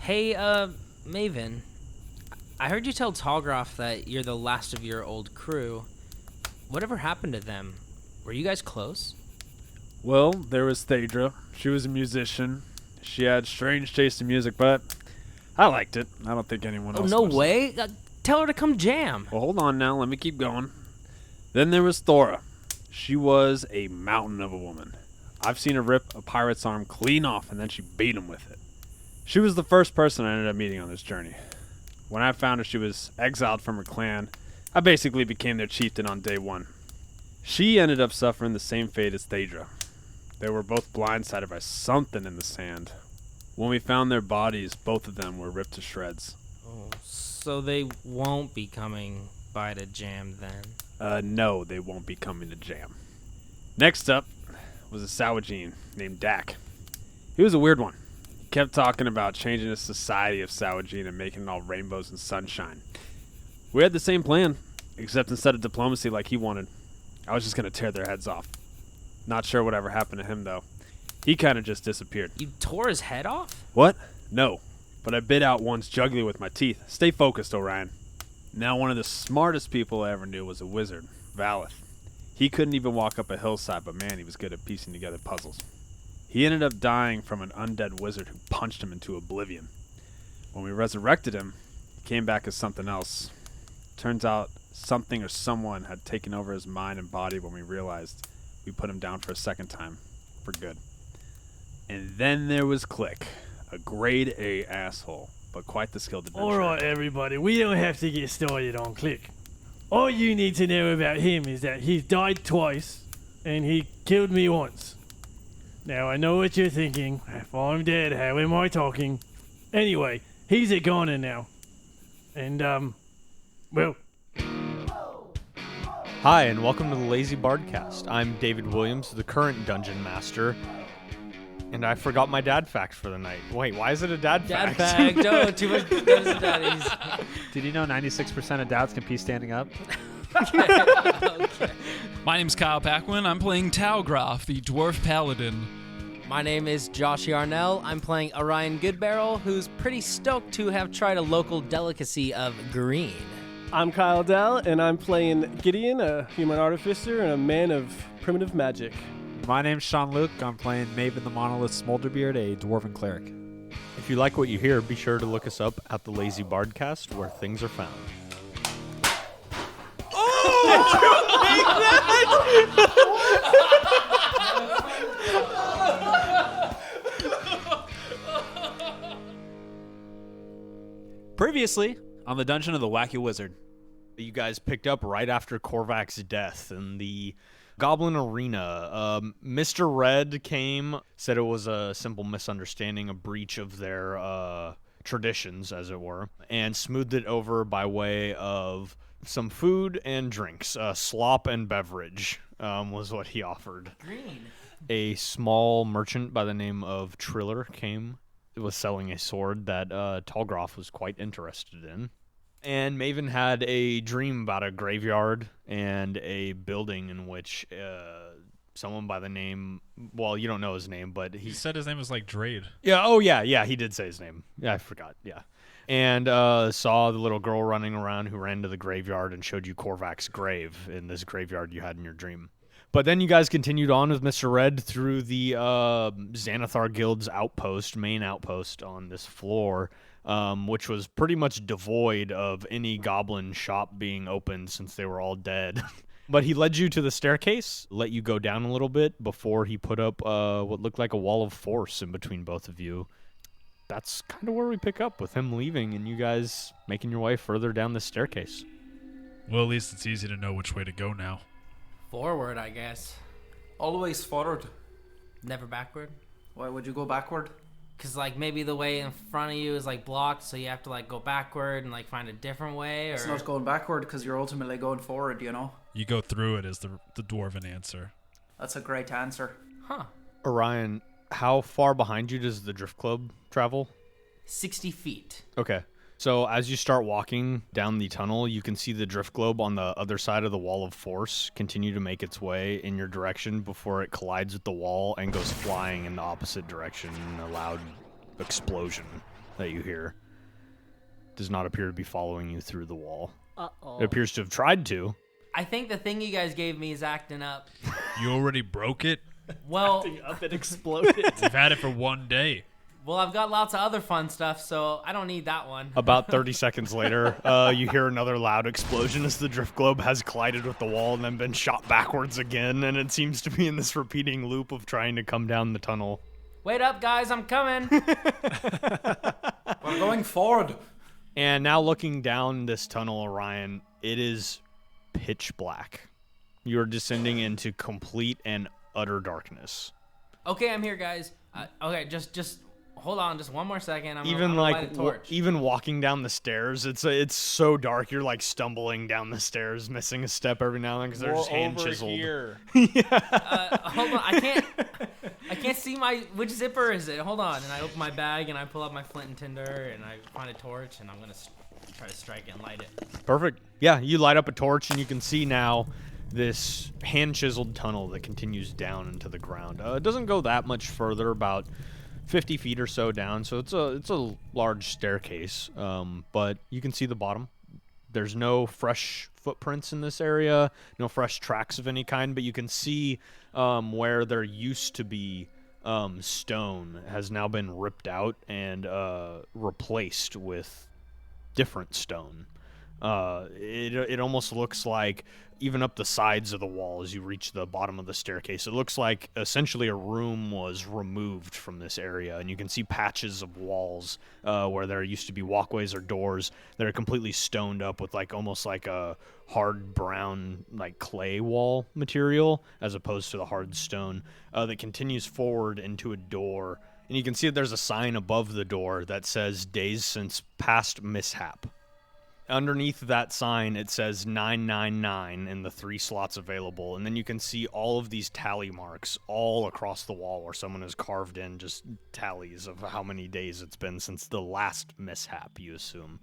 Hey, Maven. I heard you tell Tallgroff that you're the last of your old crew. Whatever happened to them? Were you guys close? Well, there was Thedra. She was a musician. She had strange taste in music, but I liked it. I don't think anyone else Oh, no was. way? Tell her to come jam. Well, hold on now. Let me keep going. Then there was Thora. She was a mountain of a woman. I've seen her rip a pirate's arm clean off, and then she beat him with it. She was the first person I ended up meeting on this journey. When I found her, she was exiled from her clan. I basically became their chieftain on day one. She ended up suffering the same fate as Thedra. They were both blindsided by something in the sand. When we found their bodies, both of them were ripped to shreds. Oh, so they won't be coming by to jam then? No, they won't be coming to jam. Next up was a Sawajin named Dak. He was a weird one. He kept talking about changing the society of Sawajin and making it all rainbows and sunshine. We had the same plan, except instead of diplomacy like he wanted, I was just going to tear their heads off. Not sure whatever happened to him, though. He kind of just disappeared. You tore his head off? What? No. But I bit out one's jugular with my teeth. Stay focused, Orion. Now, one of the smartest people I ever knew was a wizard, Valeth. He couldn't even walk up a hillside, but man, he was good at piecing together puzzles. He ended up dying from an undead wizard who punched him into oblivion. When we resurrected him, he came back as something else. Turns out something or someone had taken over his mind and body when we realized we put him down for a second time, for good. And then there was Click, a grade A asshole, but quite the skilled adventurer. Alright everybody, we don't have to get started on Click. All you need to know about him is that he's died twice, and he killed me once. Now I know what you're thinking, if I'm dead, how am I talking? Anyway, he's a goner now. And, well... Hi, and welcome to the Lazy BardCast. I'm David Williams, the current Dungeon Master, and I forgot my dad fact for the night. Wait, why is it a dad fact? Dad fact. Oh, too much daddies. Did you know 96% of dads can pee standing up? Okay. My name's Kyle Paquin. I'm playing Taugroff, the Dwarf Paladin. My name is Josh Yarnell. I'm playing Orion Goodbarrel, who's pretty stoked to have tried a local delicacy of green. I'm Kyle Dell, and I'm playing Gideon, a human artificer and a man of primitive magic. My name's Sean Luke. I'm playing Maven the Monolith Smolderbeard, a dwarven cleric. If you like what you hear, be sure to look us up at the Lazy BardCast, where things are found. Previously, on the Dungeon of the Wacky Wizard. You guys picked up right after Korvac's death in the Goblin Arena. Mr. Red came, said it was a simple misunderstanding, a breach of their traditions, as it were, and smoothed it over by way of some food and drinks. Slop and beverage was what he offered. Green. A small merchant by the name of Triller came. It was selling a sword that Tallgroff was quite interested in. And Maven had a dream about a graveyard and a building in which someone by the name, well, you don't know his name, but He said his name was like Drade. Yeah, oh yeah, he did say his name. Yeah, I forgot, yeah. And saw the little girl running around who ran to the graveyard and showed you Korvac's grave in this graveyard you had in your dream. But then you guys continued on with Mr. Red through the Xanathar Guild's main outpost on this floor, which was pretty much devoid of any goblin shop being open since they were all dead. But he led you to the staircase, let you go down a little bit before he put up what looked like a wall of force in between both of you. That's kind of where we pick up, with him leaving and you guys making your way further down the staircase. Well, at least it's easy to know which way to go now. Forward, I guess. Always forward. Never backward. Why would you go backward? Because, like, maybe the way in front of you is, like, blocked, so you have to, like, go backward and, like, find a different way, or... It's not going backward because you're ultimately going forward, you know? You go through it is the dwarven answer. That's a great answer. Huh. Orion, how far behind you does the Drift Club travel? 60 feet. Okay. So as you start walking down the tunnel, you can see the drift globe on the other side of the wall of force continue to make its way in your direction before it collides with the wall and goes flying in the opposite direction in a loud explosion. that you hear does not appear to be following you through the wall. Uh-oh. It appears to have tried to. I think the thing you guys gave me is acting up. You already broke it? Well, Up and exploded. We've had it for one day. well, I've got lots of other fun stuff, so I don't need that one. About 30 seconds later, you hear another loud explosion as the drift globe has collided with the wall and then been shot backwards again, and it seems to be in this repeating loop of trying to come down the tunnel. Wait up, guys, I'm coming. We're going forward. And now looking down this tunnel, Orion, it is pitch black. You're descending into complete and utter darkness. Okay, I'm here, guys. Okay, just hold on, just one more second. I'm Even gonna light like a torch. even walking down the stairs, it's so dark. You're like stumbling down the stairs, missing a step every now and then because they're just hand chiseled. Hold on, I can't see which zipper is it? Hold on, and I open my bag and I pull out my flint and tinder and I find a torch and I'm gonna try to strike it and light it. Perfect. Yeah, you light up a torch and you can see now this hand-chiseled tunnel that continues down into the ground. It doesn't go that much further, about 50 feet or so down, so it's a large staircase, but you can see the bottom. There's no fresh footprints in this area, no fresh tracks of any kind, but you can see where there used to be stone has now been ripped out and replaced with different stone. It almost looks like, even up the sides of the wall as you reach the bottom of the staircase, it looks like essentially a room was removed from this area, and you can see patches of walls where there used to be walkways or doors that are completely stoned up with like almost like a hard brown like clay wall material as opposed to the hard stone that continues forward into a door, and you can see that there's a sign above the door that says "Days Since Past Mishap." Underneath that sign, it says 999 in the 3 slots available, and then you can see all of these tally marks all across the wall where someone has carved in just tallies of how many days it's been since the last mishap, you assume.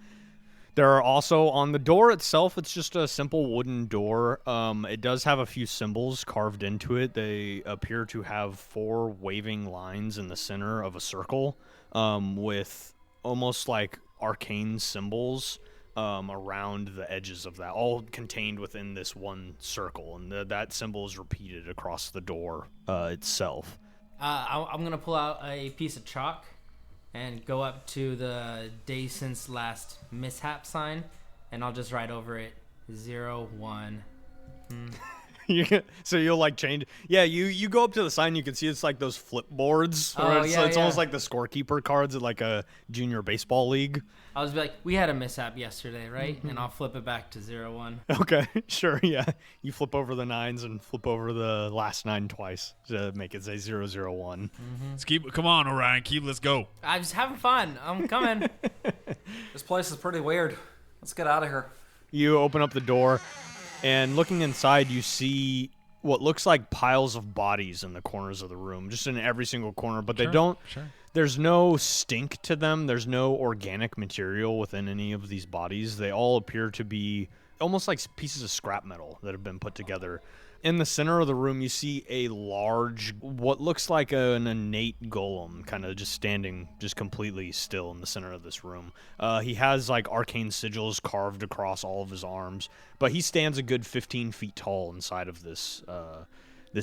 There are also, on the door itself, it's just a simple wooden door. It does have a few symbols carved into it. They appear to have 4 waving lines in the center of a circle with almost like arcane symbols around the edges of that, all contained within this one circle, and that symbol is repeated across the door itself. I'm going to pull out a piece of chalk and go up to the day since last mishap sign, and I'll just write over it 01. So you'll like change. Yeah, you go up to the sign, you can see it's like those flip boards. It's almost like the scorekeeper cards at like a junior baseball league. I'll just be like, we had a mishap yesterday, right? And I'll flip it back to 01. Okay, sure, yeah. You flip over the 9s and flip over the last 9 twice to make it say 001. Let's come on, Orion, let's go. I'm just having fun. I'm coming. This place is pretty weird. Let's get out of here. You open up the door, and looking inside, you see what looks like piles of bodies in the corners of the room, just in every single corner, but they don't... Sure. There's no stink to them. There's no organic material within any of these bodies. They all appear to be almost like pieces of scrap metal that have been put together. In the center of the room, you see a large, what looks like an innate golem, kind of just standing just completely still in the center of this room. He has like arcane sigils carved across all of his arms, but he stands a good 15 feet tall inside of this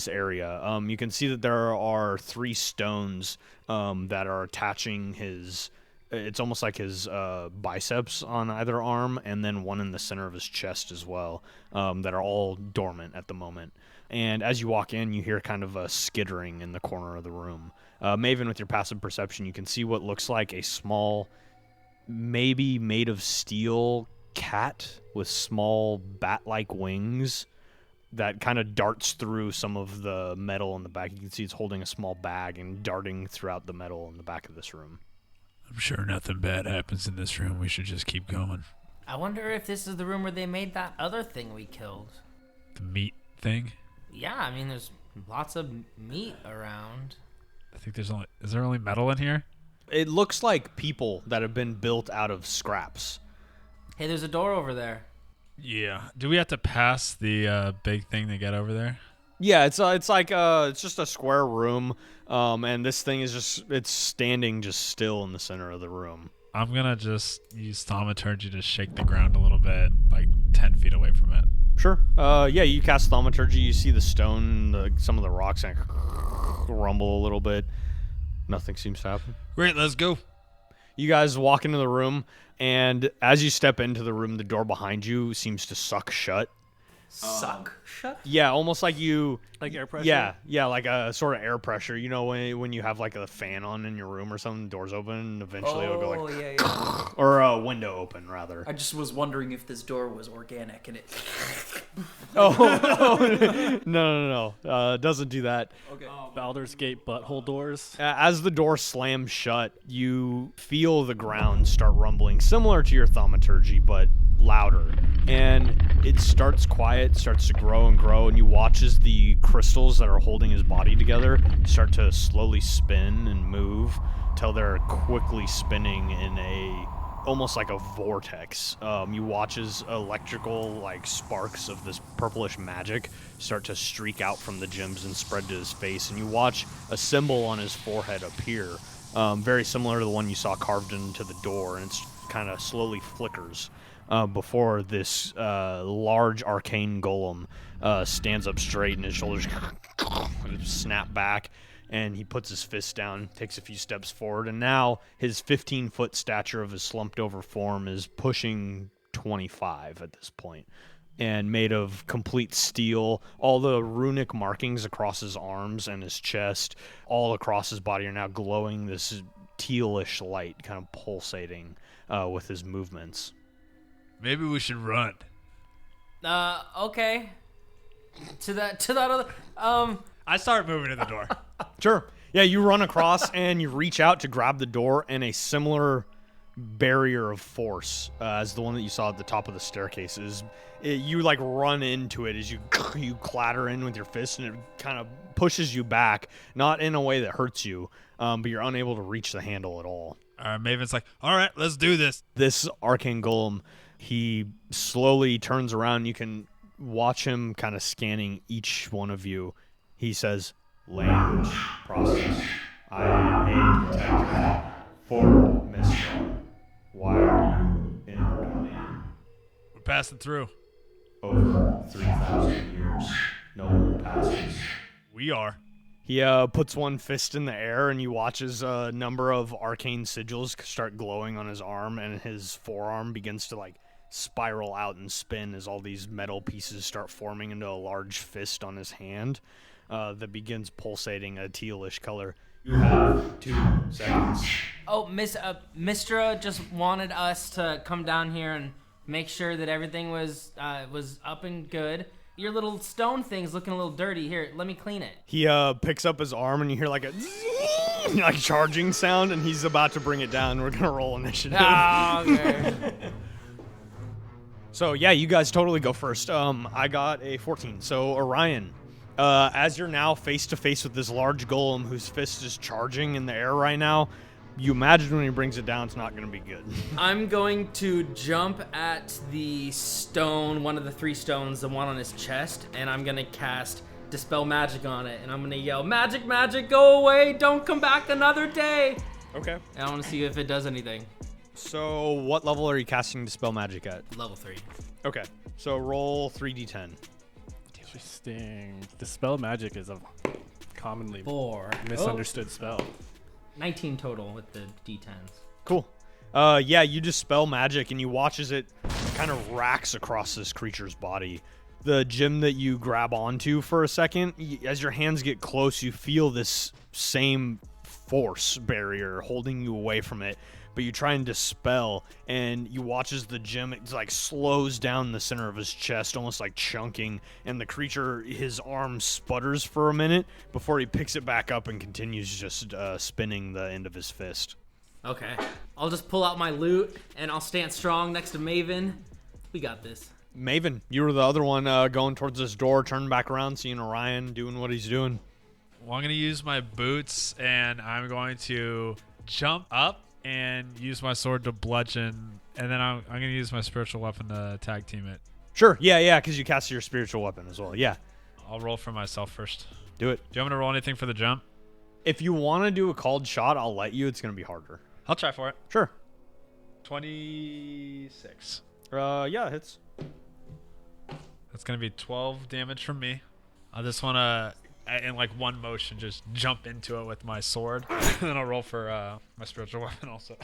area. You can see that there are 3 stones that are attaching his... It's almost like his biceps on either arm, and then one in the center of his chest as well, that are all dormant at the moment. And as you walk in, you hear kind of a skittering in the corner of the room. Maven, with your passive perception, you can see what looks like a small, maybe made of steel cat with small bat-like wings that kind of darts through some of the metal in the back. You can see it's holding a small bag and darting throughout the metal in the back of this room. I'm sure nothing bad happens in this room. We should just keep going. I wonder if this is the room where they made that other thing we killed. The meat thing? Yeah, I mean, there's lots of meat around. I think is there only metal in here? It looks like people that have been built out of scraps. Hey, there's a door over there. Yeah. Do we have to pass the big thing they got over there? Yeah, it's just a square room, and this thing is it's standing just still in the center of the room. I'm gonna just use thaumaturgy to shake the ground a little bit, like 10 feet away from it. Sure. Yeah, you cast thaumaturgy. You see the stone, some of the rocks and rumble a little bit. Nothing seems to happen. Great, let's go. You guys walk into the room, and as you step into the room, the door behind you seems to suck shut. Suck shut? Yeah, almost like you... Like air pressure? Yeah, like a sort of air pressure. You know when you have like a fan on in your room or something, doors open, and eventually it'll go like... yeah. Or a window open, rather. I just was wondering if this door was organic and it... No. It doesn't do that. Okay. Baldur's Gate butthole doors. As the door slams shut, you feel the ground start rumbling, similar to your thaumaturgy, but louder. And it starts quiet, starts to grow and grow, and you watch as the crystals that are holding his body together start to slowly spin and move till they're quickly spinning in almost like a vortex. You watch as electrical like sparks of this purplish magic start to streak out from the gems and spread to his face, and you watch a symbol on his forehead appear, very similar to the one you saw carved into the door, and it's kind of slowly flickers before this large arcane golem stands up straight, and his shoulders snap back, and he puts his fist down, takes a few steps forward, and now his 15-foot stature of his slumped-over form is pushing 25 at this point, and made of complete steel. All the runic markings across his arms and his chest, all across his body, are now glowing this tealish light, kind of pulsating with his movements. Maybe we should run. Okay. To that other. I start moving to the door. Sure. Yeah, you run across and you reach out to grab the door, and a similar barrier of force as the one that you saw at the top of the staircase you like run into it as you clatter in with your fist, and it kind of pushes you back, not in a way that hurts you, but you're unable to reach the handle at all. Maven's like, all right, let's do this. This arcane golem, he slowly turns around. You can watch him kind of scanning each one of you. He says, language process. I am a protector for Mistral. Why are you in our domain? We're passing through. Over 3,000 years, no one passes. We are. He puts one fist in the air, and you watch as a number of arcane sigils start glowing on his arm, and his forearm begins to like spiral out and spin as all these metal pieces start forming into a large fist on his hand that begins pulsating a tealish color. You have 2 seconds. Oh, Mistra just wanted us to come down here and make sure that everything was up and good. Your little stone thing's looking a little dirty. Here, let me clean it. He picks up his arm, and you hear like a like charging sound, and he's about to bring it down. We're gonna roll initiative. Oh, okay. So yeah, you guys totally go first. I got a 14. So Orion, as you're now face to face with this large golem whose fist is charging in the air right now, you imagine when he brings it down, it's not going to be good. I'm going to jump at the stone, one of the 3 stones, the one on his chest, and I'm going to cast Dispel Magic on it, and I'm going to yell, magic, magic, go away, don't come back another day. Okay. And I want to see if it does anything. So what level are you casting Dispel Magic at? Level 3. Okay. So roll 3d10. Interesting. Dispel Magic is a commonly 4. misunderstood spell. 19 total with the d10s. Cool. Yeah, you dispel magic, and you watch as it kind of racks across this creature's body. The gem that you grab onto for a second, as your hands get close, you feel this same force barrier holding you away from it, but you try and dispel, and you watch as the gem like slows down the center of his chest, almost like chunking, and the creature, his arm sputters for a minute before he picks it back up and continues just spinning the end of his fist. Okay. I'll just pull out my loot, and I'll stand strong next to Maven. We got this. Maven, you were the other one going towards this door, turning back around, seeing Orion doing what he's doing. Well, I'm going to use my boots, and I'm going to jump up and use my sword to bludgeon, and then I'm going to use my spiritual weapon to tag team it. Sure, yeah, because you cast your spiritual weapon as well, yeah. I'll roll for myself first. Do it. Do you want me to roll anything for the jump? If you want to do a called shot, I'll let you. It's going to be harder. I'll try for it. Sure. 26. Yeah, it hits. That's gonna be 12 damage from me. I just wanna, in like one motion, just jump into it with my sword, and then I'll roll for my spiritual weapon also.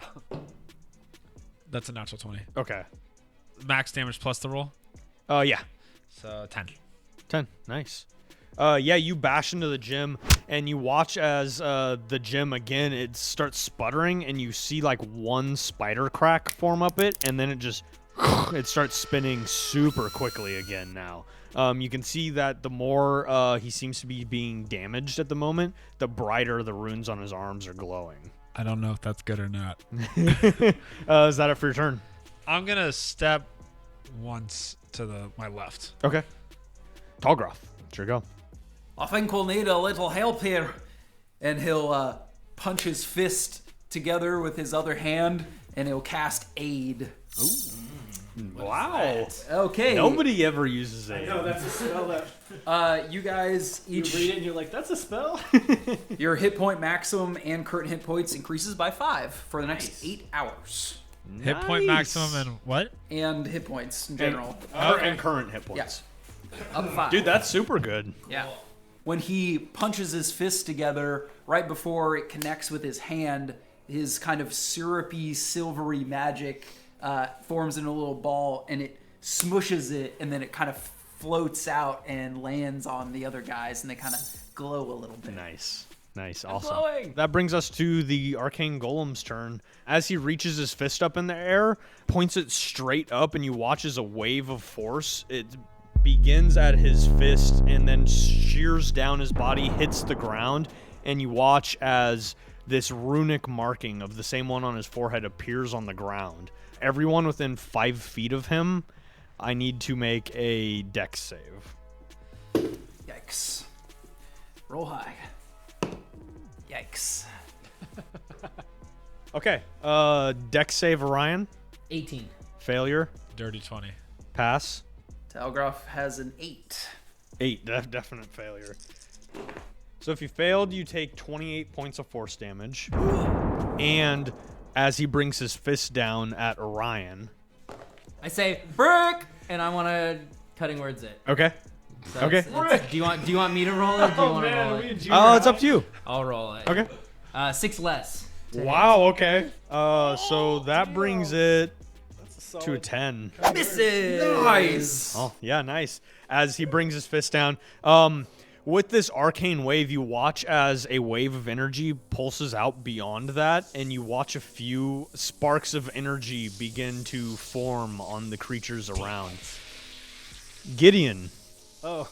That's a natural 20. Okay. Max damage plus the roll. Yeah. So 10. 10. Nice. Yeah, you bash into the gym, and you watch as the gym again, it starts sputtering, and you see like one spider crack form up it, and then it starts spinning super quickly again now. You can see that the more he seems to be being damaged at the moment, the brighter the runes on his arms are glowing. I don't know if that's good or not. Is that it for your turn? I'm gonna step once to my left. Okay. Talgroth, it's your go. I think we'll need a little help here. And he'll punch his fist together with his other hand, and he'll cast Aid. Wow. Okay. Nobody ever uses aid. No, that's a spell that You guys you each... read it and you're like, that's a spell? Your hit point maximum and current hit points increases by 5 for the next 8 hours. Hit point maximum and what? And hit points in general. And current hit points. Yes. Up 5. Dude, that's super good. Yeah. When he punches his fists together, right before it connects with his hand, his kind of syrupy, silvery magic forms in a little ball, and it smushes it, and then it kind of floats out and lands on the other guys, and they kind of glow a little bit. Nice. Awesome. glowing. That brings us to the Arcane Golem's turn. As he reaches his fist up in the air, points it straight up, and you watch as a wave of force, it begins at his fist and then shears down his body, hits the ground, and you watch as this runic marking of the same one on his forehead appears on the ground. Everyone within 5 feet of him, I need to make a dex save. Yikes. Roll high. Yikes. Okay. Dex save, Orion. 18. Failure. Dirty 20. Pass. Talgroth has an 8. 8. Definite failure. So if you failed, you take 28 points of force damage. And as he brings his fist down at Orion. I say, brick! And I want to cutting words it. Okay. So Okay. do you want me to roll it? Or do you want to roll it? Oh, it's up to you. I'll roll it. Okay. 6 less. Wow, okay. So that brings it to a 10. Misses. Nice. Oh, yeah, nice. As he brings his fist down. With this arcane wave, you watch as a wave of energy pulses out beyond that, and you watch a few sparks of energy begin to form on the creatures around. Gideon. Oh.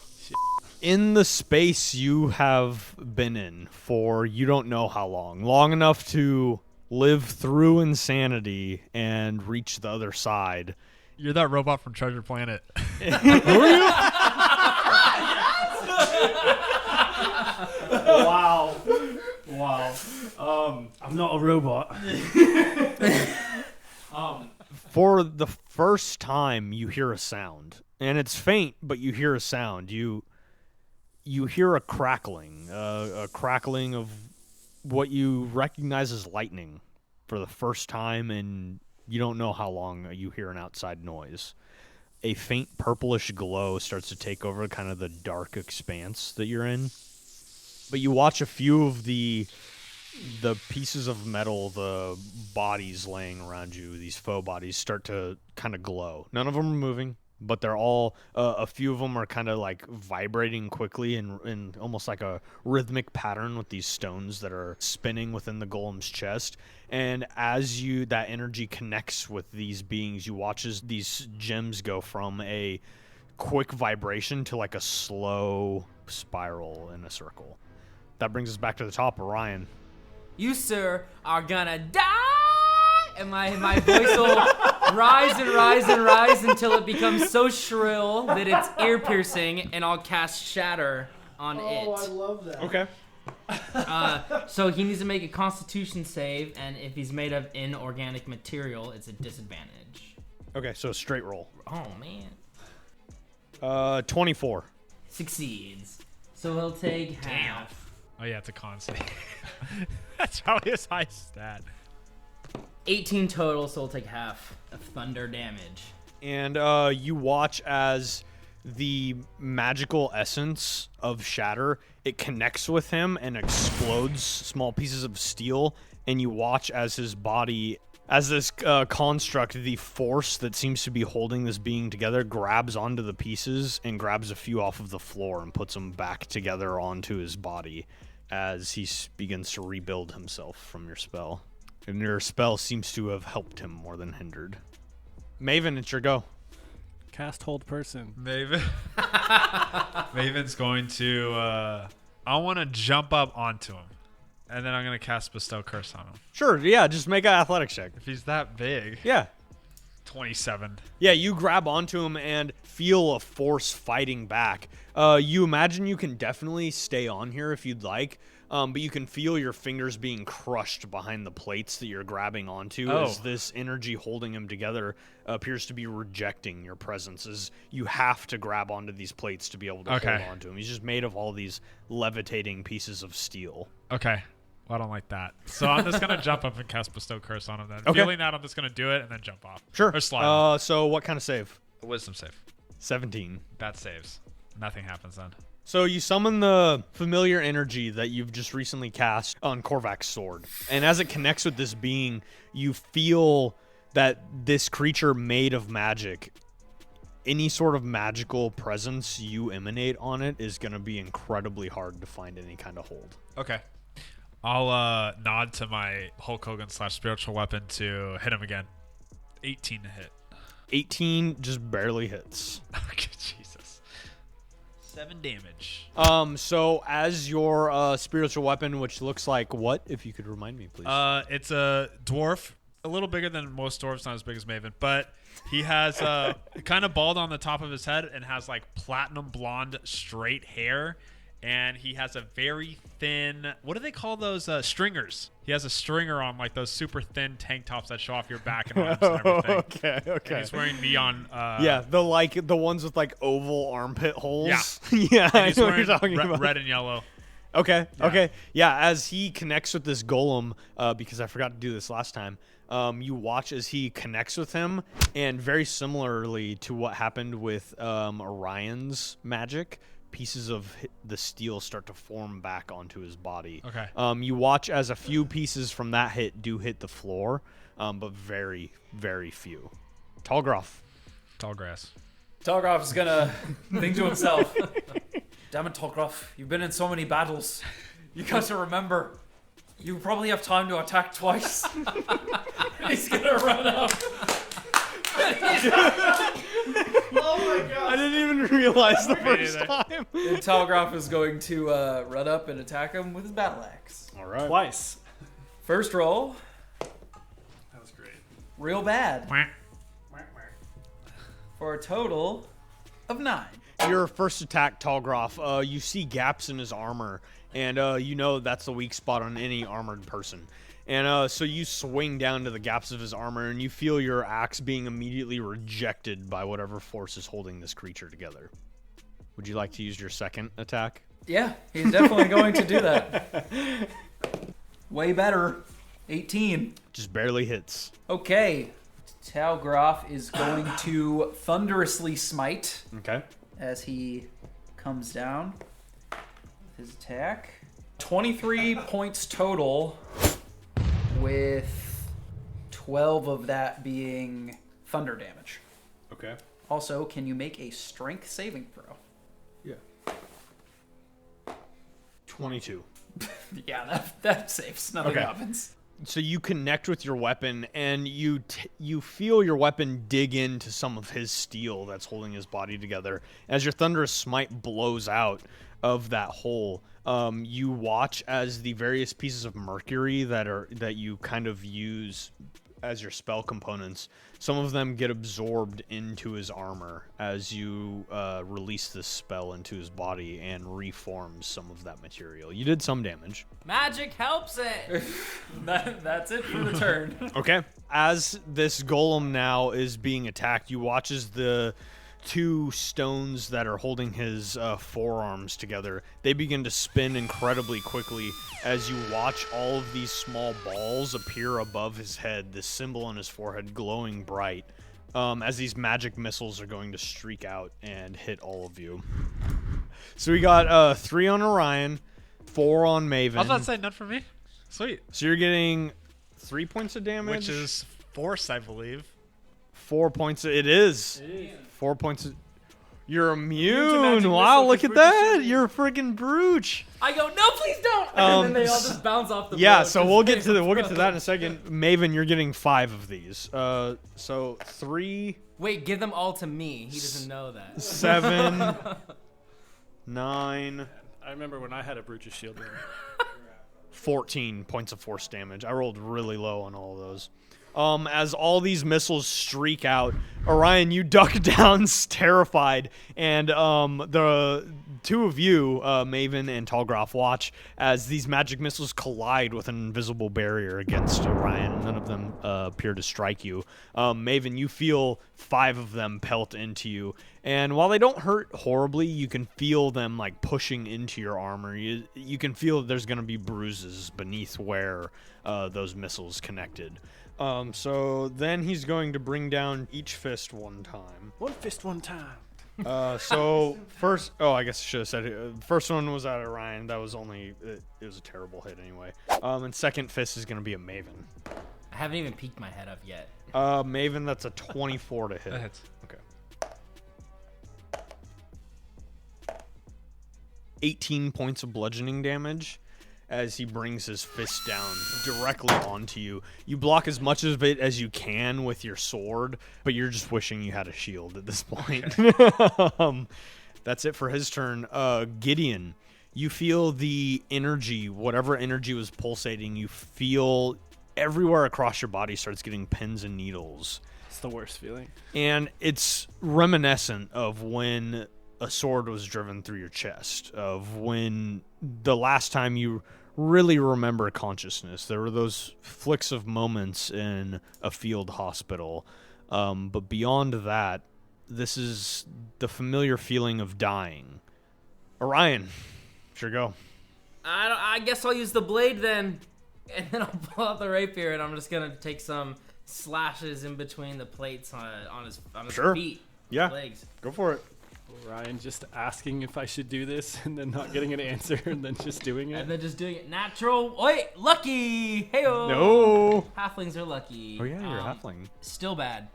In the space you have been in for you don't know how long enough to live through insanity and reach the other side. You're that robot from Treasure Planet. Wow. I'm not a robot. For the first time, you hear a sound, and it's faint, but you hear a sound. You hear a crackling of what you recognize as lightning for the first time, and you don't know how long you hear an outside noise. A faint purplish glow starts to take over kind of the dark expanse that you're in. But you watch a few of the pieces of metal, the bodies laying around you, these faux bodies, start to kind of glow. None of them are moving, but they're all, a few of them are kind of like vibrating quickly in almost like a rhythmic pattern with these stones that are spinning within the golem's chest. And as that energy connects with these beings, you watch as these gems go from a quick vibration to like a slow spiral in a circle. That brings us back to the top, Orion. You, sir, are gonna die! And my voice will rise and rise and rise until it becomes so shrill that it's ear-piercing, and I'll cast Shatter on it. I love that. Okay. So he needs to make a Constitution save, and if he's made of inorganic material, it's a disadvantage. Okay, so straight roll. Oh, man. 24. Succeeds. So he'll take half. Oh yeah, it's a con save. That's probably his high stat. 18 total, so we'll take half of thunder damage. And you watch as the magical essence of Shatter, it connects with him and explodes small pieces of steel, and you watch as his body, as this construct, the force that seems to be holding this being together, grabs onto the pieces and grabs a few off of the floor and puts them back together onto his body as he begins to rebuild himself from your spell. And your spell seems to have helped him more than hindered. Maven, it's your go. Cast hold person. Maven's going to. I want to jump up onto him, and then I'm going to cast Bestow Curse on him. Sure, yeah, just make an athletics check. If he's that big. Yeah. 27. Yeah, you grab onto him and feel a force fighting back. You imagine you can definitely stay on here if you'd like, but you can feel your fingers being crushed behind the plates that you're grabbing onto as this energy holding him together appears to be rejecting your presence, as you have to grab onto these plates to be able to hold onto him. He's just made of all these levitating pieces of steel. Okay. Well, I don't like that. So I'm just going to jump up and cast Bestow Curse on him then. Okay. Feeling that, I'm just going to do it and then jump off. Sure. Or slide. So what kind of save? A wisdom save. 17. That saves. Nothing happens then. So you summon the familiar energy that you've just recently cast on Korvac's sword. And as it connects with this being, you feel that this creature made of magic, any sort of magical presence you emanate on it is going to be incredibly hard to find any kind of hold. Okay. I'll nod to my Hulk Hogan / spiritual weapon to hit him again. 18 to hit. 18 just barely hits. Okay, Jesus. 7 damage. So as your spiritual weapon, which looks like what, if you could remind me, please? It's a dwarf, a little bigger than most dwarves, not as big as Maven, but he has kind of bald on the top of his head and has like platinum blonde straight hair, and he has a very thin, what do they call those, stringers? He has a stringer on, like those super thin tank tops that show off your back and arms and everything. Okay. And he's wearing neon. The ones with like oval armpit holes. Yeah. Yeah, And I he's know what wearing you're talking about. red and yellow. Okay. Yeah. Okay. Yeah. As he connects with this golem, because I forgot to do this last time, you watch as he connects with him, and very similarly to what happened with Orion's magic, pieces of the steel start to form back onto his body. Okay. You watch as a few pieces from that hit do hit the floor, but very, very few. Tallgroff. Tall grass. Talgroff is gonna think to himself, damn it, Talgroff, you've been in so many battles. You got to remember, you probably have time to attack twice. He's gonna run up. Oh my god! I didn't even realize the first time. And Talgroff is going to run up and attack him with his battle axe. All right. Twice. First roll, That was great. real bad. For a total of 9. Your first attack, Tallgroff, you see gaps in his armor, and you know that's the weak spot on any armored person. And so you swing down to the gaps of his armor, and you feel your axe being immediately rejected by whatever force is holding this creature together. Would you like to use your second attack? Yeah, he's definitely going to do that. Way better. 18. Just barely hits. Okay. Talgroff is going to thunderously smite Okay. as he comes down with his attack. 23 points total, with 12 of that being thunder damage. Okay. Also, can you make a strength saving throw? Yeah. 22. Yeah, that saves. Nothing Okay. happens. So you connect with your weapon, and you feel your weapon dig into some of his steel that's holding his body together. As your thunderous smite blows out of that hole, you watch as the various pieces of mercury that you kind of use as your spell components, some of them get absorbed into his armor as you release this spell into his body and reforms some of that material. You did some damage. Magic helps it. That's it for the turn. Okay. As this golem now is being attacked, you watch as the two stones that are holding his forearms together, they begin to spin incredibly quickly as you watch all of these small balls appear above his head, this symbol on his forehead glowing bright, as these magic missiles are going to streak out and hit all of you. So we got 3 on Orion, 4 on Maven. I was about to say none for me. Sweet. So you're getting 3 points of damage. Which is force, I believe. 4 points. It is. 4 points. You're Immune to immune. magic Wow, missiles look with at that. Brutish You're a freaking brooch. I go, no, please don't. And then they all just bounce off the Yeah, boat. so we'll get to that in a second. Maven, you're getting 5 of these. So 3, Wait, give them all to me. He doesn't know that. 7, 9, I remember when I had a Brutus shield. 14 points of force damage. I rolled really low on all of those. As all these missiles streak out, Orion, you duck down terrified, and the two of you, Maven and Talgroff, watch as these magic missiles collide with an invisible barrier against Orion. None of them appear to strike you. Maven, you feel 5 of them pelt into you, and while they don't hurt horribly, you can feel them like pushing into your armor. You can feel that there's going to be bruises beneath where those missiles connected. So then he's going to bring down each fist one time. One fist, one time. So first, I guess I should have said it. First one was at Orion. That was only, it was a terrible hit anyway. And second fist is going to be a Maven. I haven't even peeked my head up yet. Maven, that's a 24 to hit. That hits. Okay. 18 points of bludgeoning damage as he brings his fist down directly onto you. You block as much of it as you can with your sword, but you're just wishing you had a shield at this point. Okay. That's it for his turn. Gideon, you feel the energy, whatever energy was pulsating, you feel everywhere across your body starts getting pins and needles. It's the worst feeling. And it's reminiscent of when a sword was driven through your chest, of when the last time you really remember consciousness. There were those flicks of moments in a field hospital. But beyond that, this is the familiar feeling of dying. Orion, sure go. I guess I'll use the blade then. And then I'll pull out the rapier and I'm just going to take some slashes in between the plates on his Sure. feet. Yeah, Legs. go for it. Ryan just asking if I should do this and then not getting an answer and then just doing it. And then just doing it natural. Wait, lucky! Heyo! No. Halflings are lucky. Oh yeah, you're a halfling. Still bad.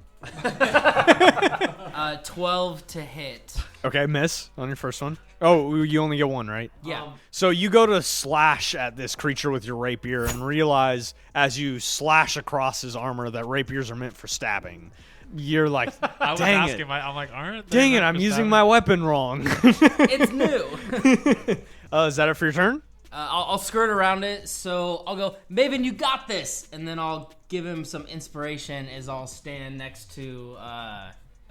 12 to hit. Okay, miss on your first one. Oh, you only get one, right? Yeah. So you go to slash at this creature with your rapier and realize as you slash across his armor that rapiers are meant for stabbing. You're like, I was dang asking, it. I'm like, aren't they Dang it, meant I'm for using stabbing? my weapon wrong. It's new. Is that it for your turn? I'll skirt around it, so I'll go, Maven, you got this! And then I'll give him some inspiration as I'll stand next to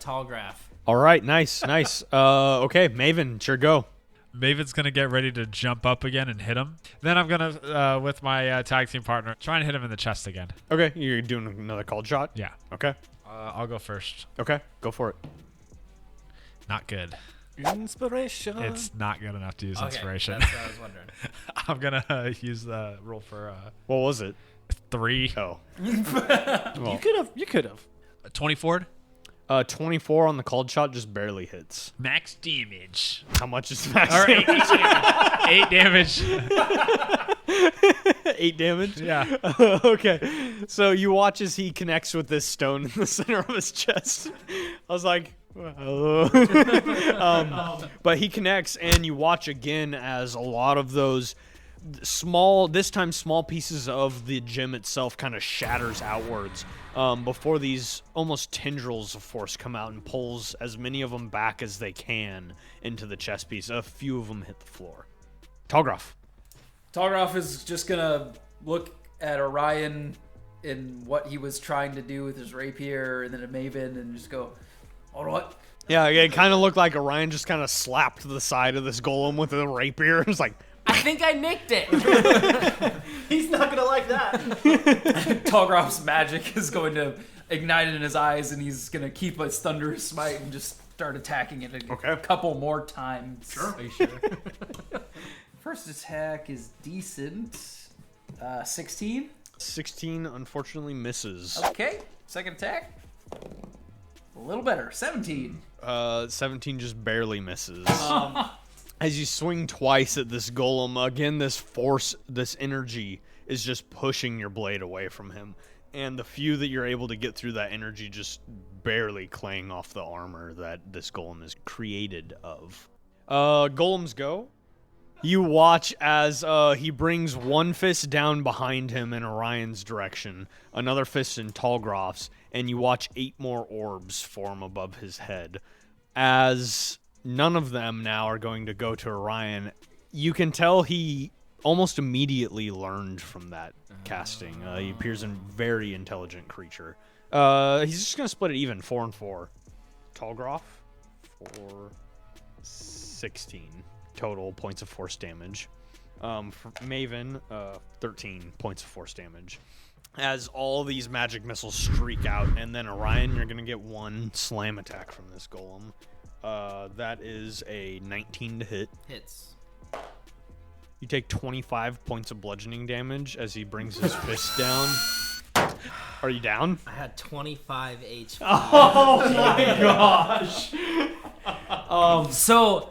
Tallgraph. All right, nice. Okay, Maven, sure go. Maven's going to get ready to jump up again and hit him. Then I'm going to, with my tag team partner, try and hit him in the chest again. Okay, you're doing another called shot? Yeah. Okay. I'll go first. Okay, go for it. Not good. Inspiration. It's not good enough to use inspiration. That's what I was wondering. I'm going to use the roll for What was it? 3. Oh. You could have. 24. 24 on the called shot just barely hits. Max damage. How much is max Or damage? 8 damage. 8 damage? Yeah. Okay. So you watch as he connects with this stone in the center of his chest. I was like, hello. But he connects, and you watch again as a lot of those small pieces of the gem itself kind of shatters outwards before these almost tendrils of force come out and pulls as many of them back as they can into the chest piece. A few of them hit the floor. Talgroff. Talgroff is just gonna look at Orion in what he was trying to do with his rapier, and then at Maven, and just go, all right. Yeah, it kind of looked like Orion just kind of slapped the side of this golem with a rapier. It was like, I think I nicked it. He's not gonna like that. Talgroff's magic is going to ignite in his eyes, and he's gonna keep his thunderous smite and just start attacking it a Okay. couple more times. Are you sure? First attack is decent. 16. 16 unfortunately misses. Okay. Second attack. A little better. 17. 17 just barely misses. As you swing twice at this golem, again, this force, this energy is just pushing your blade away from him. And the few that you're able to get through that energy just barely claying off the armor that this golem is created of. Golems go. You watch as he brings one fist down behind him in Orion's direction, another fist in Talgroff's, and you watch 8 more orbs form above his head. As none of them now are going to go to Orion, you can tell he almost immediately learned from that casting. He appears a very intelligent creature. He's just going to split it even, 4 and 4. Talgroff, 4, 16 total points of force damage. For Maven, 13 points of force damage. As all these magic missiles streak out, and then Orion, you're going to get 1 slam attack from this golem. That is a 19 to hit. Hits. You take 25 points of bludgeoning damage as he brings his fist down. Are you down? I had 25 HP. Oh my gosh! So,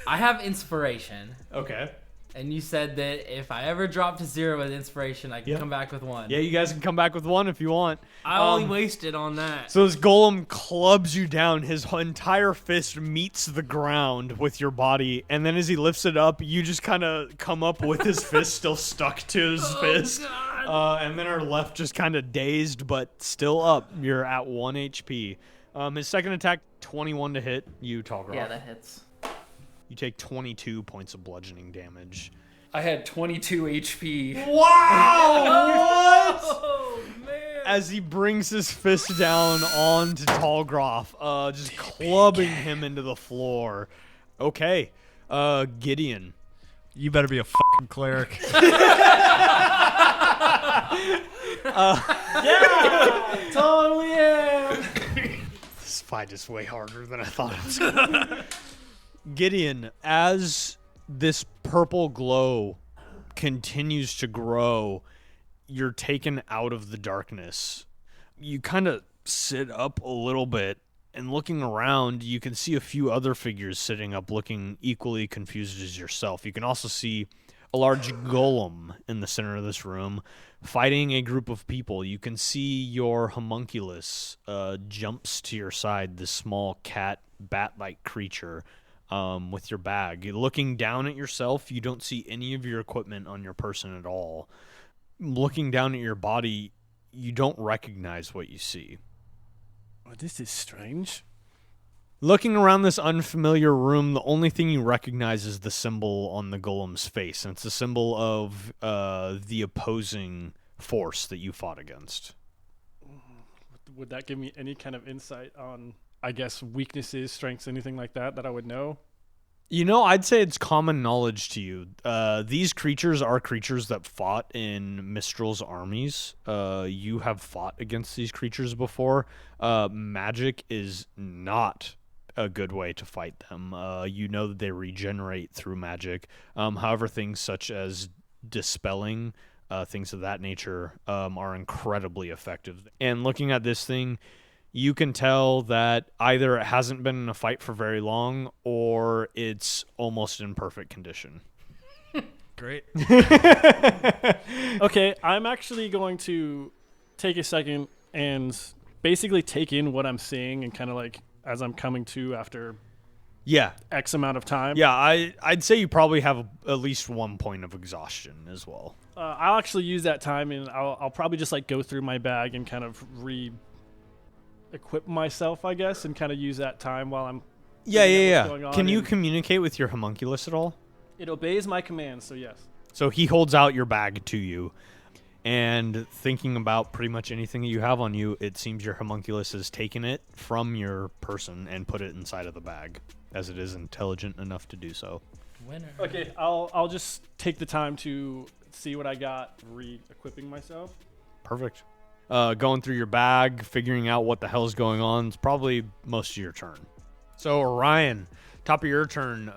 I have inspiration. Okay. And you said that if I ever drop to 0 with inspiration, I can come back with 1. Yeah, you guys can come back with 1 if you want. I only wasted on that. So this golem clubs you down. His entire fist meets the ground with your body, and then as he lifts it up, you just kind of come up with his fist still stuck to his fist. And then are left just kind of dazed, but still up. You're at 1 HP. His second attack, 21 to hit. You, Talgroff. Yeah, that hits. You take 22 points of bludgeoning damage. I had 22 HP. Wow! What? Oh, man. As he brings his fist down onto Talgroff, just clubbing him into the floor. Okay. Gideon. You better be a fucking cleric. Yeah, totally am. This fight is way harder than I thought it was going to be. Gideon, as this purple glow continues to grow, you're taken out of the darkness. You kind of sit up a little bit, and looking around, you can see a few other figures sitting up looking equally confused as yourself. You can also see a large golem in the center of this room fighting a group of people. You can see your homunculus jumps to your side, this small cat, bat-like creature. With your bag. Looking down at yourself, you don't see any of your equipment on your person at all. Looking down at your body, you don't recognize what you see. Oh, this is strange. Looking around this unfamiliar room, the only thing you recognize is the symbol on the golem's face, and it's a symbol of the opposing force that you fought against. Would that give me any kind of insight on, I guess, weaknesses, strengths, anything like that I would know? You know, I'd say it's common knowledge to you. These creatures are creatures that fought in Mistral's armies. You have fought against these creatures before. Magic is not a good way to fight them. You know that they regenerate through magic. However, things such as dispelling, things of that nature, are incredibly effective. And looking at this thing, you can tell that either it hasn't been in a fight for very long or it's almost in perfect condition. Great. Okay, I'm actually going to take a second and basically take in what I'm seeing and kind of like as I'm coming to after X amount of time. Yeah, I'd say you probably have at least 1 point of exhaustion as well. I'll actually use that time and I'll probably just like go through my bag and kind of equip myself, I guess, and kind of use that time while I'm going on. Can you communicate with your homunculus at all? It obeys my commands, so yes. So he holds out your bag to you, and thinking about pretty much anything that you have on you, it seems your homunculus has taken it from your person and put it inside of the bag, as it is intelligent enough to do so. Winner. Okay, I'll just take the time to see what I got, re-equipping myself. Perfect. going through your bag, figuring out what the hell's going on. It's probably most of your turn. So Orion, top of your turn,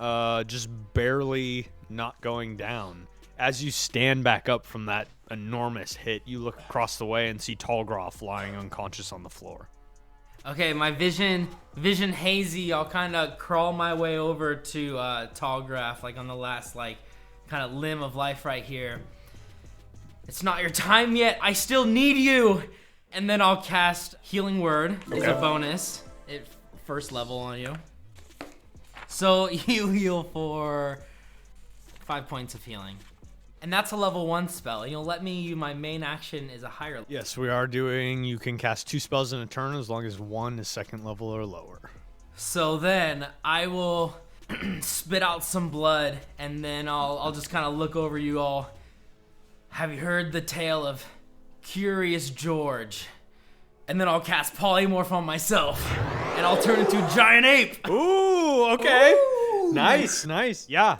just barely not going down. As you stand back up from that enormous hit, you look across the way and see Tallgroff lying unconscious on the floor. Okay, my vision hazy. I'll kind of crawl my way over to Tallgraph, like on the last kind of limb of life right here. It's not your time yet. I still need you. And then I'll cast Healing Word. It's a bonus. It first level on you. So you heal for 5 points of healing. And that's a level 1 spell. You'll let me, my main action is a higher level. Yes, we are doing, you can cast 2 spells in a turn as long as 1 is 2nd level or lower. So then I will spit out some blood, and then I'll just kind of look over you all. Have you heard the tale of Curious George? And then I'll cast Polymorph on myself, and I'll turn into a giant ape. Ooh, okay. Ooh. Nice. Yeah,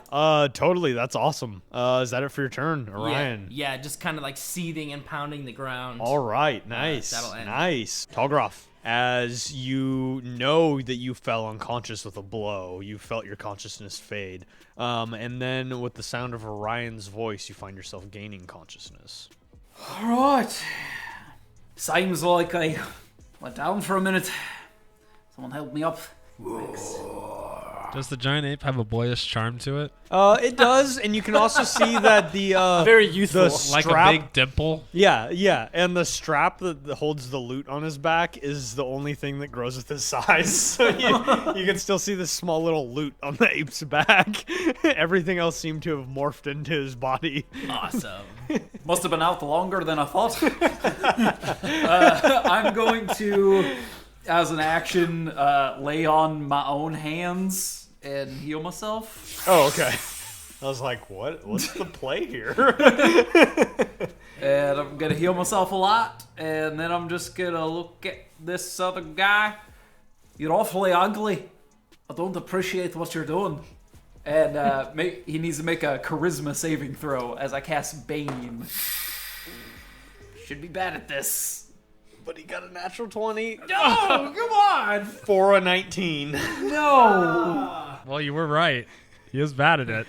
totally. That's awesome. Is that it for your turn, Orion? Yeah, just kind of like seething and pounding the ground. All right, nice. That'll end. Nice. Tallgroff, as you know that you fell unconscious with a blow, you felt your consciousness fade. And then with the sound of Orion's voice, you find yourself gaining consciousness. All right. Seems like I went down for a minute. Someone help me up. Thanks. Does the giant ape have a boyish charm to it? It does, and you can also see that the very youthful, like a big dimple. Yeah, and the strap that holds the loot on his back is the only thing that grows with his size. So you can still see this small little loot on the ape's back. Everything else seemed to have morphed into his body. Awesome. Must have been out longer than I thought. I'm going to, as an action, lay on my own hands and heal myself. Oh, okay. I was like, what's the play here? And I'm going to heal myself a lot, and then I'm just going to look at this other guy. You're awfully ugly. I don't appreciate what you're doing. And he needs to make a charisma saving throw as I cast Bane. Should be bad at this. But he got a natural 20. No, come on. For a 19. No. Well, you were right. He is bad at it.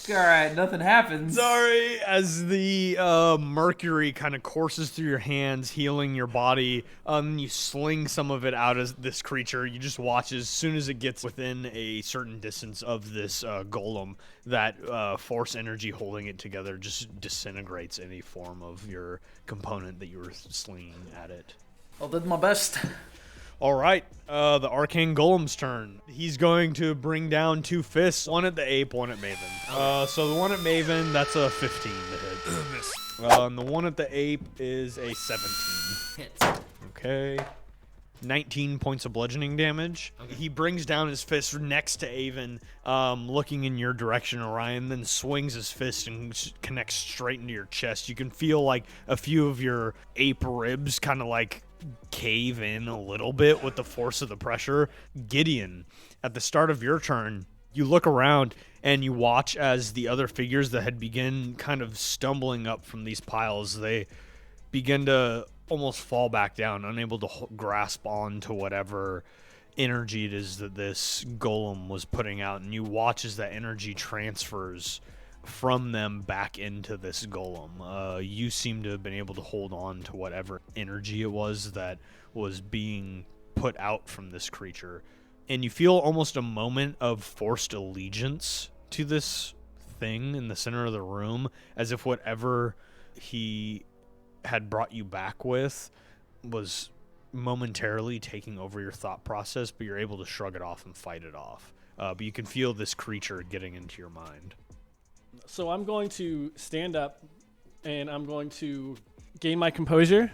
All right, nothing happens. Sorry, as the mercury kind of courses through your hands, healing your body, you sling some of it out as this creature. You just watch as soon as it gets within a certain distance of this golem, that force energy holding it together just disintegrates any form of your component that you were slinging at it. I did my best. All right, the Arcane Golem's turn. He's going to bring down 2 fists, one at the ape, one at Maven. So the one at Maven, that's a 15 to hit. Miss. And the one at the ape is a 17. Hits. Okay. 19 points of bludgeoning damage. Okay. He brings down his fist next to Avon, looking in your direction, Orion, then swings his fist and connects straight into your chest. You can feel like a few of your ape ribs kind of like cave in a little bit with the force of the pressure. Gideon, at the start of your turn, you look around and you watch as the other figures that had begun kind of stumbling up from these piles, they begin to almost fall back down, unable to grasp on to whatever energy it is that this golem was putting out. And you watch as that energy transfers from them back into this golem. You seem to have been able to hold on to whatever energy it was that was being put out from this creature. And you feel almost a moment of forced allegiance to this thing in the center of the room, as if whatever he had brought you back with was momentarily taking over your thought process, but you're able to shrug it off and fight it off. But you can feel this creature getting into your mind. So I'm going to stand up, and I'm going to gain my composure,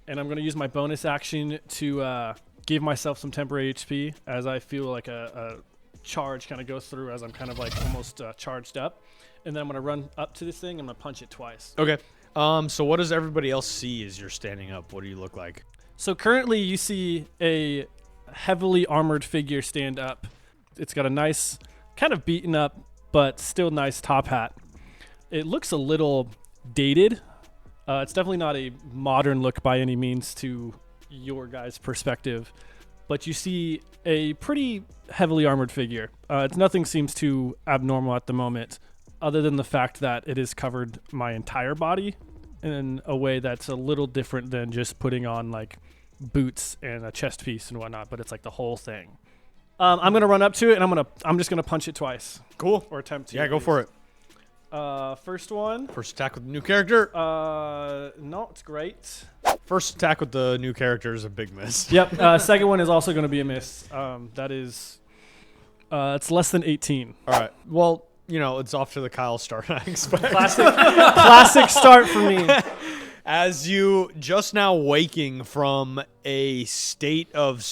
and I'm going to use my bonus action to give myself some temporary HP as I feel like a charge kind of goes through as I'm kind of like almost charged up. And then I'm going to run up to this thing. I'm going to punch it twice. Okay. So what does everybody else see as you're standing up? What do you look like? So currently you see a heavily armored figure stand up. It's got a nice, kind of beaten up, but still nice top hat. It looks a little dated. It's definitely not a modern look by any means to your guys' perspective, but you see a pretty heavily armored figure. Nothing seems too abnormal at the moment, other than the fact that it has covered my entire body in a way that's a little different than just putting on like boots and a chest piece and whatnot, but it's like the whole thing. I'm gonna run up to it and I'm just gonna punch it twice. Cool. Or attempt to. Yeah, go for it. First one. First attack with the new character. No, it's great. First attack with the new character is a big miss. Yep. Second one is also going to be a miss. That is, it's less than 18. All right. Well, it's off to the Kyle start, I expect. Classic start for me. As you just now waking from a state of,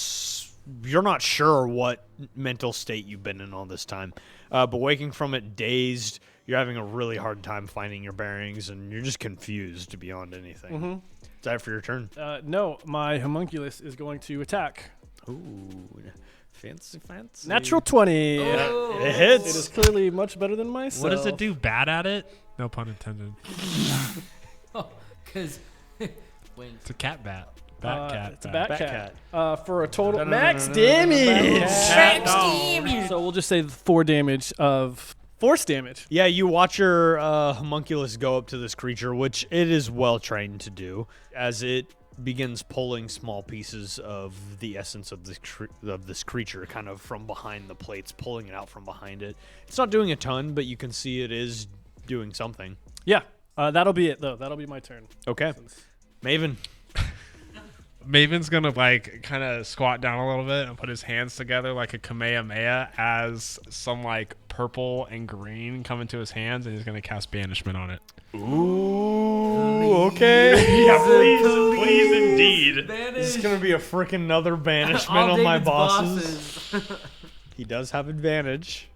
you're not sure what mental state you've been in all this time, but waking from it dazed, you're having a really hard time finding your bearings, and you're just confused beyond anything. Mm-hmm. Is that for your turn? No, my homunculus is going to attack. Ooh, fancy. Natural 20. Oh. It hits. It is clearly much better than myself. What does it do? Bad at it? No pun intended. Because wings. It's a cat bat. Bat cat. It's a bat Bat cat. For a total No, no, max no, no, no, no, no, no, damage. no. Max damage. So we'll just say 4 damage of force damage. Yeah, you watch your homunculus go up to this creature, which it is well trained to do, as it begins pulling small pieces of the essence of this creature kind of from behind the plates, pulling it out from behind it. It's not doing a ton, but you can see it is doing something. Yeah, that'll be it though. That'll be my turn. Okay. Maven. Maven's gonna kind of squat down a little bit and put his hands together like a Kamehameha as some purple and green come into his hands, and he's gonna cast banishment on it. Ooh, okay. Yeah, please indeed. This is gonna be a freaking another banishment All on my David's bosses. He does have advantage.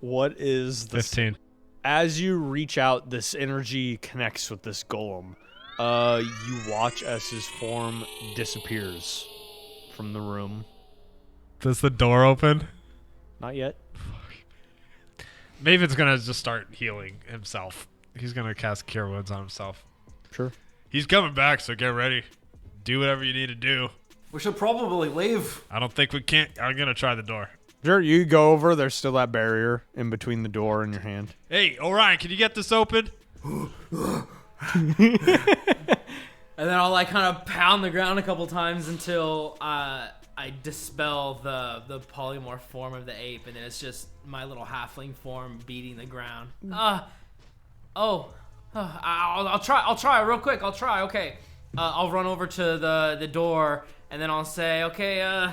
What is the 15? As you reach out, this energy connects with this golem. You watch as his form disappears from the room. Does the door open? Not yet. Maven's gonna just start healing himself. He's gonna cast Cure Wounds on himself. Sure. He's coming back, so get ready. Do whatever you need to do. We should probably leave. I don't think we can't. I'm gonna try the door. Sure, you go over. There's still that barrier in between the door and your hand. Hey, Orion, can you get this open? And then I'll kind of pound the ground a couple times until I dispel the polymorph form of the ape, and then it's just my little halfling form beating the ground. I'll try real quick. I'll try. Okay, I'll run over to the door, and then I'll say, okay,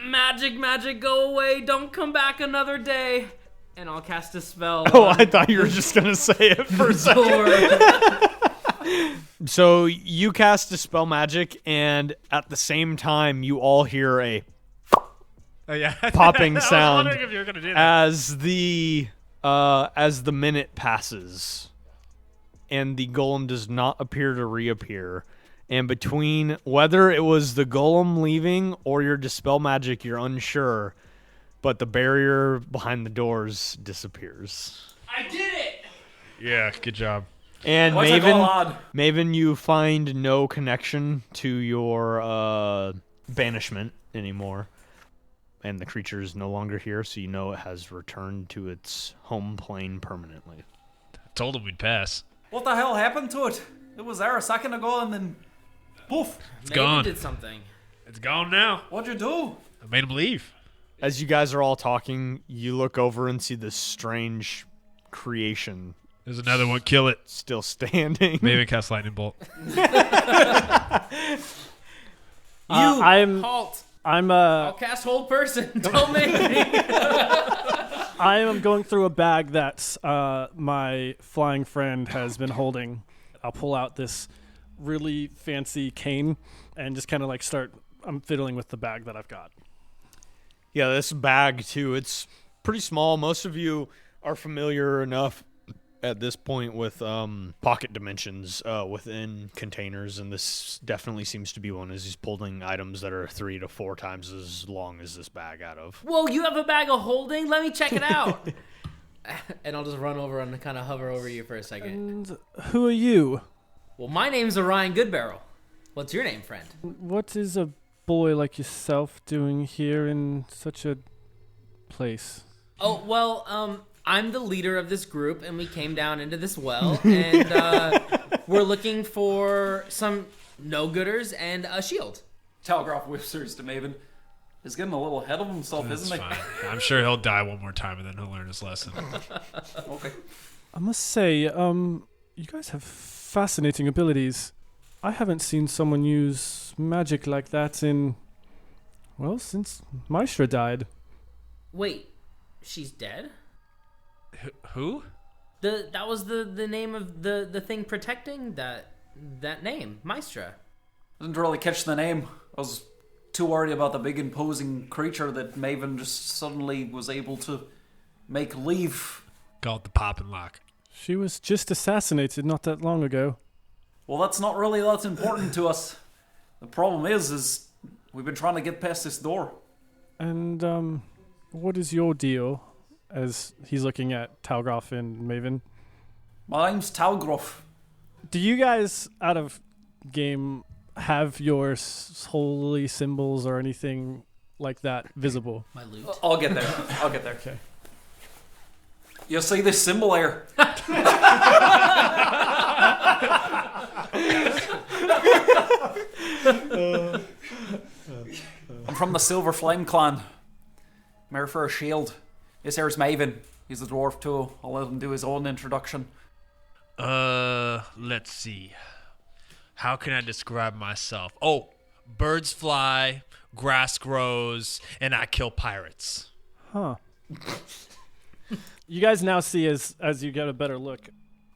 magic, go away. Don't come back another day. And I'll cast a spell. Oh, I thought you were just going to say it for a second. So you cast Dispel Magic, and at the same time, you all hear a popping sound I was wondering if you were gonna do that. as the minute passes, and the golem does not appear to reappear. And between whether it was the golem leaving or your Dispel Magic, you're unsure, but the barrier behind the doors disappears. I did it! Yeah, good job. And What's it called? Maven, you find no connection to your banishment anymore. And the creature is no longer here, so you know it has returned to its home plane permanently. Told him we'd pass. What the hell happened to it? It was there a second ago and then poof. It's Maven gone. did something. It's gone now. What'd you do? I made him leave. As you guys are all talking, you look over and see this strange creation There's another one. Kill it. still standing. Maven cast lightning bolt. Halt. I'm I'll cast hold person. Don't make me. I am going through a bag that my flying friend has been holding. I'll pull out this really fancy cane and just kind of I'm fiddling with the bag that I've got. Yeah, this bag, too, it's pretty small. Most of you are familiar enough at this point with pocket dimensions within containers, and this definitely seems to be one as he's pulling items that are 3 to 4 times as long as this bag out of. Whoa, you have a bag of holding? Let me check it out. And I'll just run over and kind of hover over you for a second. And who are you? Well, my name's Orion Goodbarrel. What's your name, friend? What is a boy like yourself doing here in such a place? Oh, well, I'm the leader of this group, and we came down into this well, and we're looking for some no-gooders and a shield. Telegraph whispers to Maven. He's getting a little ahead of himself, That's isn't he? fine. I'm sure he'll die one more time and then he'll learn his lesson. Okay. I must say, you guys have fascinating abilities. I haven't seen someone use magic like that since Maestra died. Wait, she's dead? Who? That was the name of the thing protecting that name, Maestra. Didn't really catch the name. I was too worried about the big imposing creature that Maven just suddenly was able to make leave. Call it the pop and lock. She was just assassinated not that long ago. Well, that's not really that important to us. The problem is we've been trying to get past this door. And, what is your deal? As he's looking at Talgroff and Maven. My name's Talgroff. Do you guys, out of game, have your holy symbols or anything like that visible? My loot. I'll get there. Okay. You see this symbol here? I'm from the Silver Flame clan. I'm here for a shield. This here's Maven. He's a dwarf too. I'll let him do his own introduction. Let's see. How can I describe myself? Oh, birds fly, grass grows, and I kill pirates. Huh. You guys now see as you get a better look.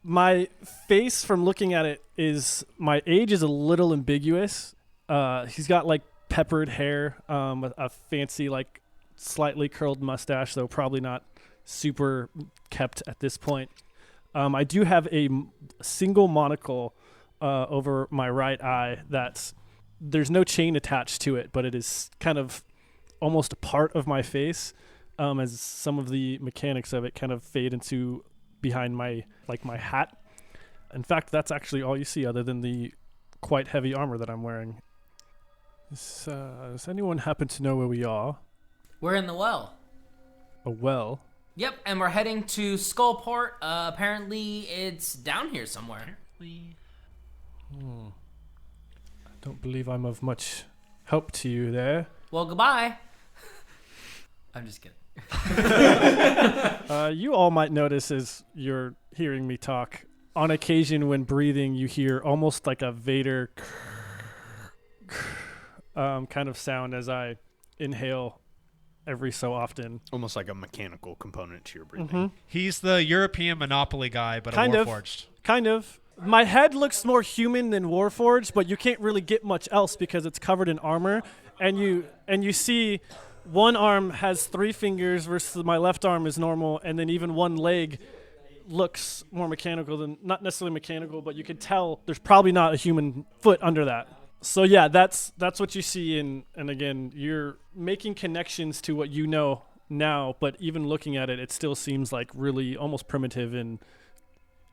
My face from looking at it is my age is a little ambiguous. He's got like peppered hair, a fancy like slightly curled mustache, though probably not super kept at this point. I do have a single monocle over my right eye there's no chain attached to it, but it is kind of almost a part of my face, as some of the mechanics of it kind of fade into behind my hat. In fact, that's actually all you see other than the quite heavy armor that I'm wearing. Does anyone happen to know where we are? We're in the well. A well? Yep, and we're heading to Skullport. Apparently, it's down here somewhere. I don't believe I'm of much help to you there. Well, goodbye. I'm just kidding. You all might notice as you're hearing me talk, on occasion when breathing, you hear almost like a Vader kind of sound as I inhale every so often. Almost like a mechanical component to your breathing. Mm-hmm. He's the European Monopoly guy, but Kind a of. Warforged. Kind of. My head looks more human than Warforged, but you can't really get much else because it's covered in armor. And you see one arm has 3 fingers versus my left arm is normal, and then even one leg looks more mechanical than, not necessarily mechanical, but you can tell there's probably not a human foot under that. So yeah, that's what you see, and again, you're making connections to what you know now, but even looking at it, it still seems like really almost primitive in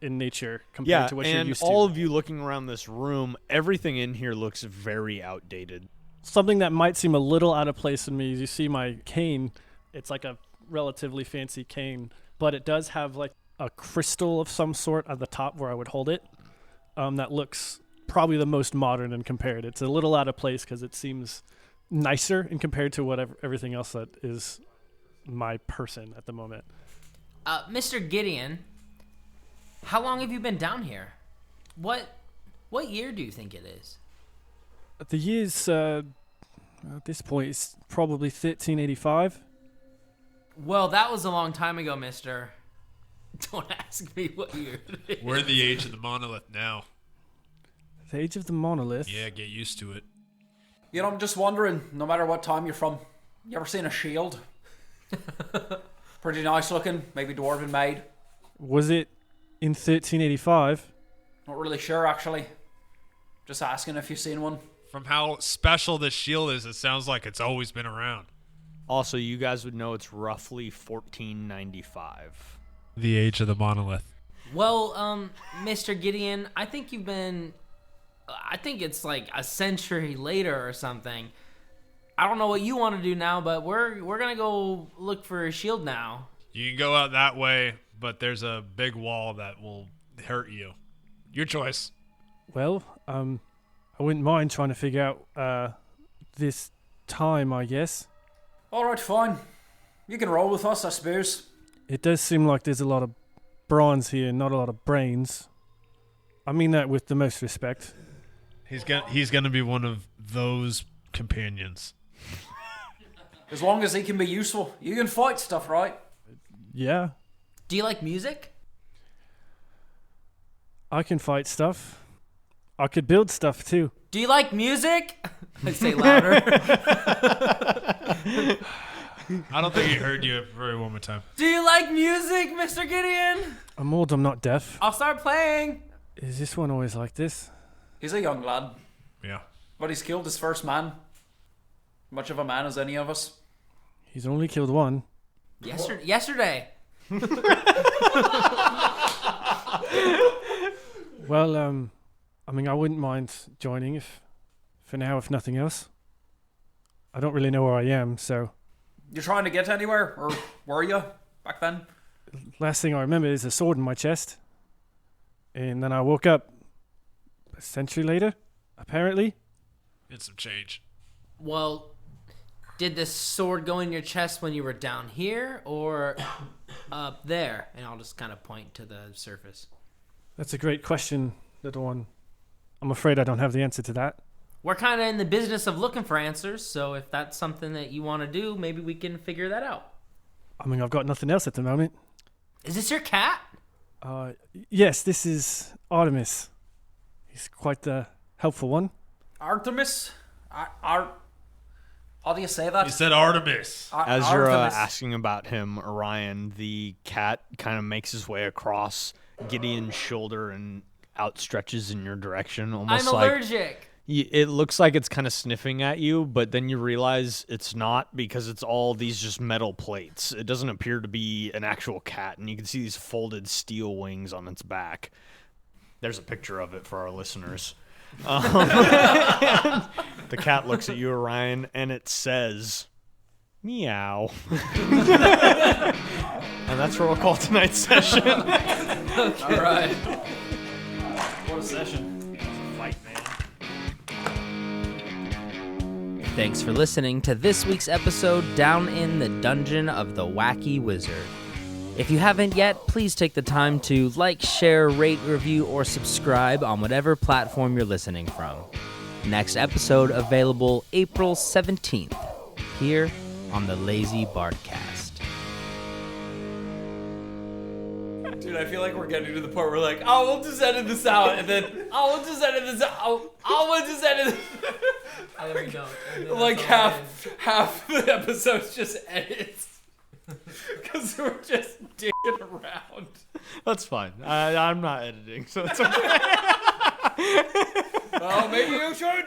nature compared to what you're used to. And all of you looking around this room, everything in here looks very outdated. Something that might seem a little out of place in me is you see my cane. It's like a relatively fancy cane, but it does have like a crystal of some sort at the top where I would hold it. That looks probably the most modern and compared. It's a little out of place because it seems nicer and compared to everything else that is my person at the moment. Mr. Gideon, how long have you been down here? What year do you think it is? The year's, at this point, it's probably 1385. Well, that was a long time ago, mister. Don't ask me what year it is. We're in the age of the monolith now. The age of the monolith? Yeah, get used to it. You know, I'm just wondering, no matter what time you're from, you ever seen a shield? Pretty nice looking, maybe dwarven made. Was it in 1385? Not really sure, actually. Just asking if you've seen one. From how special this shield is, it sounds like it's always been around. Also, you guys would know it's roughly 1495. The age of the monolith. Well, Mr. Gideon, I think it's like a century later or something. I don't know what you want to do now, but we're gonna go look for a shield now. You can go out that way, but there's a big wall that will hurt you. Your choice. Well, I wouldn't mind trying to figure out this time, I guess. All right, fine. You can roll with us, I suppose. It does seem like there's a lot of bronze here, not a lot of brains. I mean that with the most respect. He's gonna be one of those companions. As long as he can be useful. You can fight stuff, right? Yeah, Do you like music? I can fight stuff. I could build stuff too. Do you like music? I say louder. I don't think he heard you very one more time. Do you like music, Mr. Gideon? I'm old, I'm not deaf. I'll start playing. Is this one always like this? He's a young lad, Yeah. but he's killed his first man. Much of a man as any of us. He's only killed one. Yesterday. Well, I mean, I wouldn't mind joining if nothing else. I don't really know where I am, so You trying to get anywhere, or were you back then? last thing I remember is a sword in my chest. And then I woke up a century later, apparently. It's some change. Well, did the sword go in your chest when you were down here or up there? And I'll just kind of point to the surface. That's a great question, little one. I'm afraid I don't have the answer to that. We're kind of in the business of looking for answers, so if that's something that you want to do, maybe we can figure that out. I mean, I've got nothing else at the moment. Is this your cat? Yes, this is Artemis. He's quite the helpful one. Artemis? How do you say that? You said Artemis. As you're Artemis. asking about him, Orion, the cat kind of makes his way across Gideon's shoulder and outstretches in your direction, almost I'm like allergic. it looks like it's kind of sniffing at you, but then you realize it's not because it's all these just metal plates. It doesn't appear to be an actual cat, and you can see these folded steel wings on its back. There's a picture of it for our listeners. The cat looks at you, Orion, and it says, meow. And that's where we'll call tonight's session. All right. What a session. Fight, man. Thanks for listening to this week's episode Down in the Dungeon of the Wacky Wizard. If you haven't yet, please take the time to like, share, rate, review, or subscribe on whatever platform you're listening from. Next episode available April 17th, here on the Lazy BardCast. Dude, I feel like we're getting to the point where we're like, oh, we'll just edit this out, and then, oh, we'll just edit this out, oh, we'll just edit this. And then we don't. Like half the episode's just edits. Because we're just dicking around. That's fine. I'm not editing, so it's okay. Well, maybe you should.